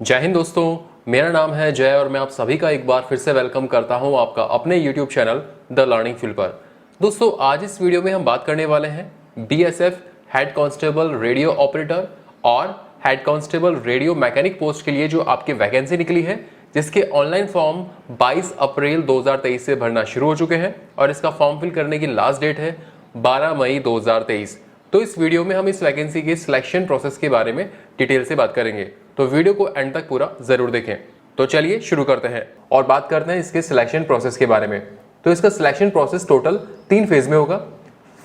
जय हिंद दोस्तों, मेरा नाम है जय और मैं आप सभी का एक बार फिर से वेलकम करता हूं आपका अपने YouTube channel the learning field पर। दोस्तों, आज इस वीडियो में हम बात करने वाले हैं BSF head constable radio operator और head constable radio mechanic post के लिए जो आपकी वैकेंसी निकली है, जिसके ऑनलाइन फॉर्म 22 अप्रैल 2023 से भरना शुरू हो चुके हैं और इसका फॉर्म फिल करने की लास्ट डेट है 12 मई 2023। तो इस वीडियो में हम इस वैकेंसी के सिलेक्शन प्रोसेस के बारे में डिटेल से बात करेंगे, तो वीडियो को एंड तक पूरा जरूर देखें। तो चलिए शुरू करते हैं और बात करते हैं इसके सिलेक्शन प्रोसेस के बारे में। तो इसका सिलेक्शन प्रोसेस टोटल 3 फेज में होगा।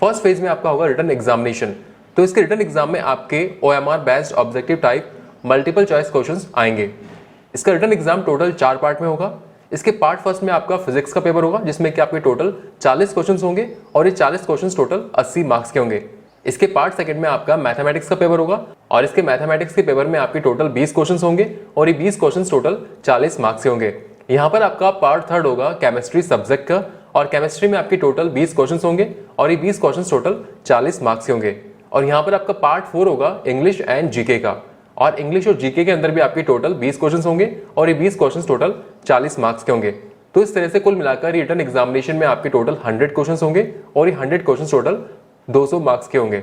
फर्स्ट फेज में आपका होगा रिटन एग्जामिनेशन। तो इसके रिटन एग्जाम में आपके OMR based objective type multiple choice questions आएंगे। इसका रिटन एग्जाम टोटल 4 पार्ट में होगा। इसके पार्ट फर्स्ट में आपका फिजिक्स का पेपर होगा, जिसमें कि आपके टोटल 40 क्वेश्चंस होंगे और ये 40 क्वेश्चंस टोटल 80 मार्क्स के होंगे। इसके पार्ट सेकंड में आपका मैथमेटिक्स का पेपर होगा और इसके मैथमेटिक्स के पेपर में आपके टोटल 20 क्वेश्चंस होंगे और ये 20 क्वेश्चंस टोटल 40 मार्क्स के होंगे। यहाँ पर आपका पार्ट थर्ड होगा केमिस्ट्री सब्जेक्ट का और केमिस्ट्री में आपके टोटल 20 क्वेश्चंस होंगे और ये 20 क्वेश्चंस टोटल 40 मार्क्स के होंगे। और यहाँ पर आपका पार्ट 4 होगा इंग्लिश एंड जीके का और इंग्लिश और जीके के अंदर भी आपके टोटल 20 क्वेश्चंस होंगे और ये 20 क्वेश्चंस टोटल 40 मार्क्स के होंगे। तो इस तरह से कुल मिलाकर रिटन एग्जामिनेशन में आपके टोटल 100 क्वेश्चंस होंगे और ये 100 क्वेश्चंस टोटल 200 मार्क्स के होंगे।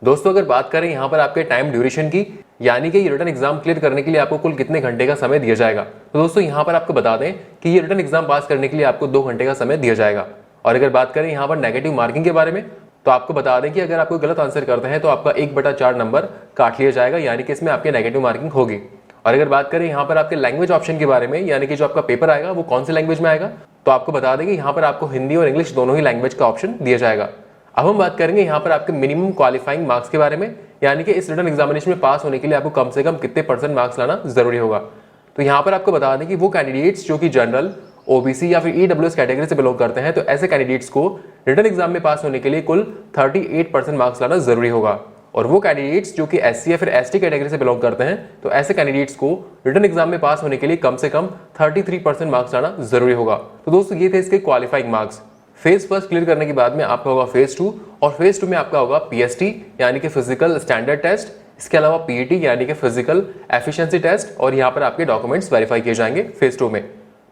दोस्तों, अगर बात करें यहाँ पर आपके टाइम ड्यूरेशन की, यानी कि ये रिटन एग्जाम क्लियर करने के लिए आपको कुल कितने घंटे का समय दिया जाएगा, तो दोस्तों यहाँ पर आपको बता दें कि ये रिटन एग्जाम पास करने के लिए आपको 2 घंटे का समय दिया जाएगा। और अगर बात करें यहाँ पर नेगेटिव मार्किंग के बारे में, तो आपको बता दें कि अगर आप कोई गलत आंसर करते हैं तो आपका 1/4 नंबर काट लिया जाएगा, यानी कि इसमें आपकी नेगेटिव मार्किंग होगी। और अगर बात करें यहाँ पर आपके लैंग्वेज ऑप्शन के बारे में, यानी कि जो आपका पेपर आएगा वो कौन सी लैंग्वेज में आएगा, तो आपको बता दें कि यहाँ पर आपको हिंदी और इंग्लिश दोनों ही लैंग्वेज का ऑप्शन दिया जाएगा। अब हम बात करेंगे यहाँ पर आपके मिनिमम क्वालिफाइंग मार्क्स के बारे में, यानी कि इस रिटन एग्जामिनेशन में पास होने के लिए आपको कम से कम कितने % मार्क्स लाना जरूरी होगा। तो यहाँ पर आपको बता दें कि वो कैंडिडेट्स जो कि जनरल, ओबीसी या फिर ईडब्ल्यूएस कैटेगरी से बिलोंग करते हैं, तो ऐसे कैंडिडेट्स को रिटन एग्जाम में पास होने के लिए कुल 38% मार्क्स लाना जरूरी होगा। और वो कैंडिडेट्स जो कि एससी या फिर एसटी कैटेगरी से बिलोंग करते हैं, तो ऐसे कैंडिडेट्स को रिटन एग्जाम में पास होने के लिए कम से कम 33% मार्क्स लाना जरूरी होगा। तो दोस्तों, ये थे इसके qualifying marks. Phase first clear करने के बाद में आपका होगा फेज 2 और फेज 2 में आपका होगा पीएसटी यानी कि फिजिकल स्टैंडर्ड टेस्ट, इसके अलावा पीईटी यानी कि फिजिकल एफिशिएंसी टेस्ट, और यहाँ पर आपके डॉक्यूमेंट्स वेरीफाई किए जाएंगे फेज 2 में।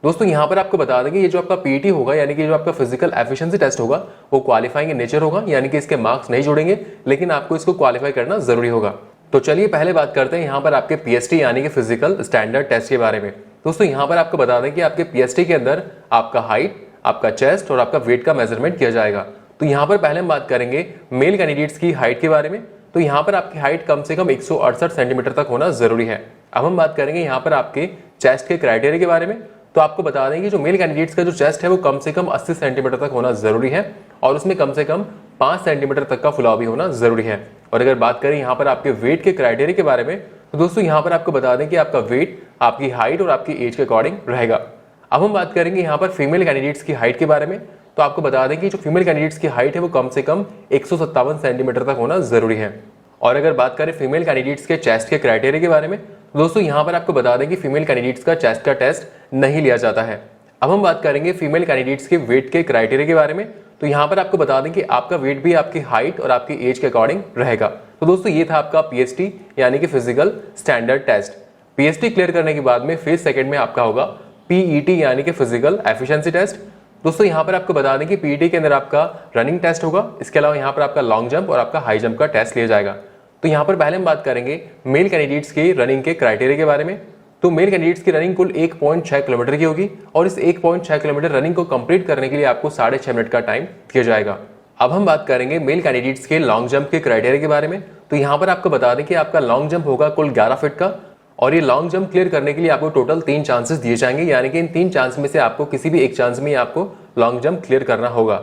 दोस्तों, यहाँ पर आपको बता दें कि ये जो आपका पीईटी होगा, यानी कि जो आपका फिजिकल एफिशिएंसी टेस्ट होगा, वो क्वालिफाइंग इन नेचर होगा, यानी कि इसके मार्क्स नहीं जोड़ेंगे, लेकिन आपको इसको क्वालिफाई करना जरूरी होगा। तो चलिए पहले बात करते हैं यहाँ पर आपके पीएसटी यानी कि फिजिकल स्टैंडर्ड टेस्ट के बारे में। दोस्तों, यहाँ पर आपको बता दें कि आपके पीएसटी के अंदर आपका हाइट, आपका चेस्ट और आपका वेट का मेजरमेंट किया जाएगा। तो यहाँ पर पहले हम बात करेंगे मेल कैंडिडेट्स की हाइट के बारे में। तो यहाँ पर आपकी हाइट कम से कम 168 सेंटीमीटर तक होना जरूरी है। अब हम बात करेंगे यहाँ पर आपके चेस्ट के क्राइटेरिया के बारे में। तो आपको बता दें कि जो मेल कैंडिडेट्स का जो चेस्ट है वो कम से कम 80 सेंटीमीटर तक होना जरूरी है और उसमें कम से कम 5 सेंटीमीटर तक का फुलाव भी होना जरूरी है। और अगर बात करें यहाँ पर आपके वेट के क्राइटेरिया के बारे में, तो दोस्तों यहाँ पर आपको बता दें कि आपका वेट आपकी हाइट और आपकी एज के अकॉर्डिंग रहेगा। अब हम बात करेंगे यहाँ पर फीमेल कैंडिडेट्स की हाइट के बारे में। तो आपको बता दें कि जो फीमेल कैंडिडेट्स की हाइट है वो कम से कम 157 सेंटीमीटर तक होना जरूरी है। और अगर बात करें फीमेल कैंडिडेट्स के चेस्ट के क्राइटेरिया के बारे में, दोस्तों यहाँ पर आपको बता दें कि फीमेल कैंडिडेट्स का चेस्ट का टेस्ट नहीं लिया जाता है। अब हम बात करेंगे फीमेल कैंडिडेट्स के वेट के क्राइटेरिया के बारे में। तो यहाँ पर आपको बता दें कि आपका वेट भी आपकी हाइट और आपकी एज के अकॉर्डिंग रहेगा। तो दोस्तों, ये था आपका पीएसटी यानी कि physical standard test. PST clear करने के बाद में फेज सेकंड में आपका होगा पीईटी यानी कि फिजिकल एफिशिएंसी टेस्ट। दोस्तों, यहाँ पर आपको बता दें कि पीईटी के अंदर आपका रनिंग टेस्ट होगा, इसके अलावा यहाँ पर आपका लॉन्ग जंप और आपका हाई जंप का टेस्ट लिया जाएगा। तो यहाँ पर पहले हम बात करेंगे मेल कैंडिडेट्स के रनिंग के क्राइटेरिया के बारे में। तो मेल कैंडिडेट्स की रनिंग कुल 1.6 किलोमीटर की होगी और इस 1.6 किलोमीटर रनिंग को कंप्लीट करने के लिए आपको 6.5 मिनट का टाइम दिया जाएगा। अब हम बात करेंगे मेल कैंडिडेट्स के लॉन्ग जंप के क्राइटेरिया के बारे में। तो यहाँ पर आपको बता दें कि आपका लॉन्ग जंप होगा कुल 11 फीट का और ये लॉन्ग जंप क्लियर करने के लिए आपको टोटल 3 चांसेस दिए जाएंगे, यानी कि इन 3 चांस में से आपको किसी भी एक चांस में आपको लॉन्ग जंप क्लियर करना होगा।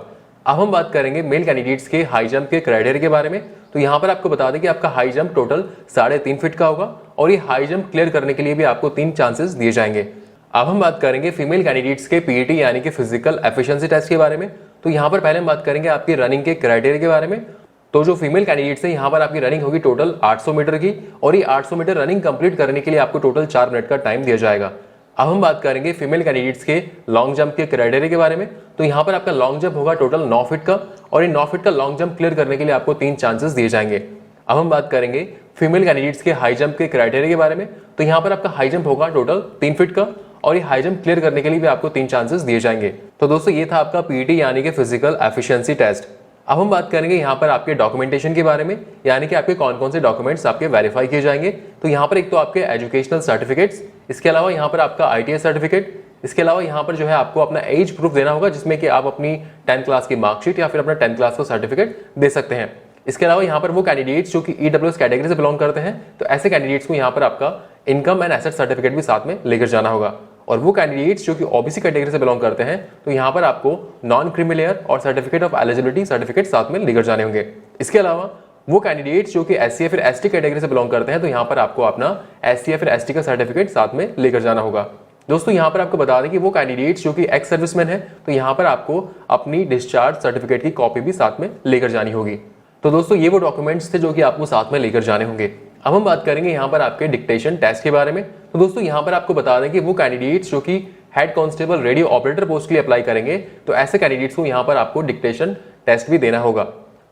अब हम बात करेंगे मेल कैंडिडेट्स के हाई जंप के क्राइटेरिया के बारे में। तो यहाँ पर आपको बता दें कि आपका हाई जंप टोटल 3.5 फीट का होगा और ये हाई जंप क्लियर करने के लिए भी आपको 3 चांसेस दिए जाएंगे। अब हम बात करेंगे फीमेल कैंडिडेट्स के पीईटी यानी कि फिजिकल एफिशिएंसी टेस्ट के बारे में। तो यहाँ पर पहले हम बात करेंगे आपकी रनिंग के क्राइटेरिया के बारे में। तो जो फीमेल कैंडिडेट्स है, यहाँ पर आपकी रनिंग होगी टोटल 800 मीटर की और ये 800 मीटर रनिंग कंप्लीट करने के लिए आपको टोटल 4 मिनट का टाइम दिया जाएगा। अब हम बात करेंगे फीमेल कैंडिडेट्स के लॉन्ग जंप के क्राइटेरिया के बारे में। तो यहाँ पर आपका लॉन्ग जंप होगा टोटल 9 फीट का और ये 9 फीट का लॉन्ग जंप क्लियर करने के लिए आपको 3 चांसेस दिए जाएंगे। अब हम बात करेंगे फीमेल कैंडिडेट्स के हाई जंप के क्राइटेरिया के बारे में। तो यहाँ पर आपका हाई जंप होगा टोटल 3 फीट का, और ये हाई जंप क्लियर करने के लिए भी आपको 3 चांसेस दिए जाएंगे। तो दोस्तों ये था आपका पीईटी यानी कि फिजिकल एफिशिएंसी टेस्ट। अब हम बात करेंगे यहाँ पर आपके डॉक्यूमेंटेशन के बारे में, यानी कि आपके कौन कौन से डॉक्यूमेंट्स आपके वेरीफाई किए जाएंगे। तो यहाँ पर एक तो आपके एजुकेशनल सर्टिफिकेट्स, इसके अलावा यहाँ पर आपका ITS सर्टिफिकेट, इसके अलावा यहाँ पर जो है आपको अपना एज प्रूफ देना होगा, जिसमें कि आप अपनी 10th क्लास की मार्कशीट या फिर अपना 10th क्लास का सर्टिफिकेट दे सकते हैं। इसके अलावा यहाँ पर वो कैंडिडेट्स जो कि EWS कैटेगरी से बिलोंग करते हैं, तो ऐसे कैंडिडेट्स को यहाँ पर आपका इनकम एंड एसेट सर्टिफिकेट भी साथ में लेकर जाना होगा। और वो कैंडिडेट्स जो कि OBC कैटेगरी से बिलोंग करते हैं, तो यहाँ पर आपको नॉन क्रिमिलेयर और सर्टिफिकेट ऑफ एलिजिबिलिटी सर्टिफिकेट साथ में लेकर जाने होंगे। इसके अलावा वो कैंडिडेट्स जो कि SC या फिर ST कैटेगरी से बिलोंग करते हैं, तो यहाँ पर आपको अपना SC या फिर ST का सर्टिफिकेट साथ में लेकर जाना होगा। दोस्तों यहाँ पर आपको बता दें कि वो कैंडिडेट्स जो कि एक्स सर्विसमैन है, तो यहाँ पर आपको अपनी डिस्चार्ज सर्टिफिकेट की कॉपी भी साथ में लेकर जानी होगी। तो दोस्तों ये वो डॉक्यूमेंट्स थे जो कि आपको साथ में लेकर जाने होंगे। अब हम बात करेंगे यहाँ पर आपके डिक्टेशन टेस्ट के बारे में। तो दोस्तों यहाँ पर आपको बता दें कि वो कैंडिडेट्स जो कि head constable radio operator post के लिए अप्लाई करेंगे, तो ऐसे कैंडिडेट्स को यहाँ पर आपको डिक्टेशन टेस्ट भी देना होगा।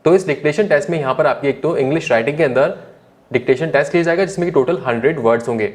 तो इस डिक्टेशन टेस्ट में यहाँ पर आपकी एक तो इंग्लिश राइटिंग के अंदर डिक्टेशन टेस्ट लिया जाएगा, जिसमें कि टोटल 100 वर्ड्स होंगे।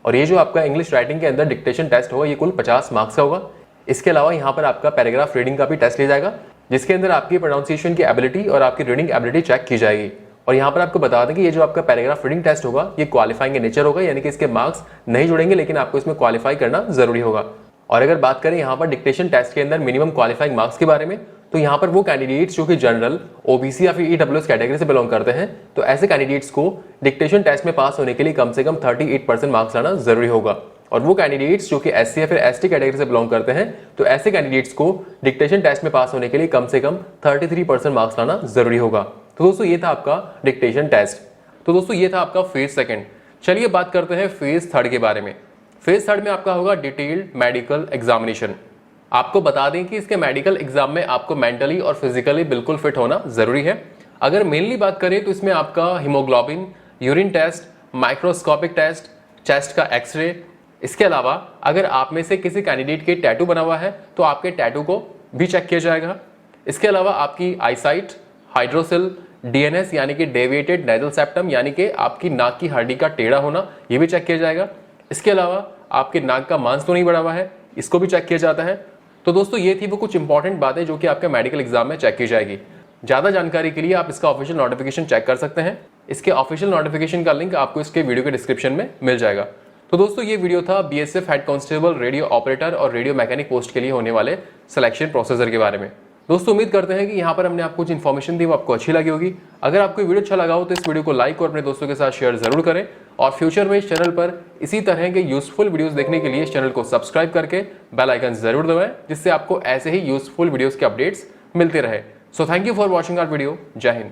और ये जो आपका इंग्लिश राइटिंग के अंदर डिक्टेशन टेस्ट होगा, ये कुल 50 मार्क्स का होगा। इसके अलावा यहाँ पर आपका पैराग्राफ रीडिंग का भी टेस्ट लिया जाएगा, जिसके अंदर आपकी प्रोनाउंसिएशन की एबिलिटी और आपकी रीडिंग एबिलिटी चेक की जाएगी। और यहाँ पर आपको बता दें कि ये जो आपका पैराग्राफ रीडिंग टेस्ट होगा, ये क्वालिफाइंग इन नेचर होगा, यानी कि इसके मार्क्स नहीं जुड़ेंगे, लेकिन आपको इसमें क्वालिफाई करना जरूरी होगा। और अगर बात करें यहाँ पर डिक्टेशन टेस्ट के अंदर मिनिमम क्वालिफाइंग मार्क्स के बारे में, तो यहाँ पर वो कैंडिडेट्स जो कि जनरल, OBC या फिर EWS कैटेगरी से बिलोंग करते हैं, तो ऐसे कैंडिडेट्स को डिक्टेशन टेस्ट में पास होने के लिए कम से कम 38% मार्क्स लाना जरूरी होगा। और वो कैंडिडेट्स जो कि SC या फिर ST कैटेगरी से बिलोंग करते हैं, तो ऐसे कैंडिडेट्स को डिक्टेशन टेस्ट में पास होने के लिए कम से कम 33% मार्क्स लाना जरूरी होगा। तो दोस्तों ये था आपका डिक्टेशन टेस्ट। तो दोस्तों ये था आपका फेज सेकंड। चलिए बात करते हैं फेज थर्ड के बारे में। फेज थर्ड में आपका होगा डिटेल्ड मेडिकल एग्जामिनेशन। आपको बता दें कि इसके मेडिकल एग्जाम में आपको मेंटली और फिजिकली बिल्कुल फिट होना जरूरी है। अगर मेनली बात करें तो इसमें आपका haemoglobin, urine test, microscopic test, chest का एक्सरे, इसके अलावा अगर आप में से किसी कैंडिडेट के टैटू बना हुआ है तो आपके टैटू को भी चेक किया जाएगा। इसके अलावा आपकी आईसाइट, हाइड्रोसिल, DNS यानी कि डेविएटेड नेजल सेप्टम, यानी कि आपकी नाक की हड्डी का टेढ़ा होना, ये भी चेक किया जाएगा। इसके अलावा आपके नाक का मांस तो नहीं बढ़ा हुआ है, इसको भी चेक किया जाता है। तो दोस्तों ये थी वो कुछ इंपॉर्टेंट बातें जो कि आपके मेडिकल एग्जाम में चेक की जाएगी। ज्यादा जानकारी के लिए आप इसका ऑफिशियल नोटिफिकेशन चेक कर सकते हैं। इसके ऑफिशियल नोटिफिकेशन का लिंक आपको इसके वीडियो के डिस्क्रिप्शन में मिल जाएगा। तो दोस्तों ये वीडियो था BSF head constable radio operator और रेडियो मैकेनिक पोस्ट के लिए होने वाले सिलेक्शन प्रोसीजर के बारे में। दोस्तों उम्मीद करते हैं कि यहाँ पर हमने आपको कुछ इन्फॉर्मेशन दी वो आपको अच्छी लगी होगी। अगर आपको वीडियो अच्छा लगा हो तो इस वीडियो को लाइक और अपने दोस्तों के साथ शेयर जरूर करें, और फ्यूचर में इस चैनल पर इसी तरह के यूजफुल वीडियोस देखने के लिए इस चैनल को सब्सक्राइब करके बेल आइकन जरूर दबाएं, जिससे आपको ऐसे ही यूजफुल वीडियोस के अपडेट्स मिलते रहे। So thank you for watching our video. जय हिंद।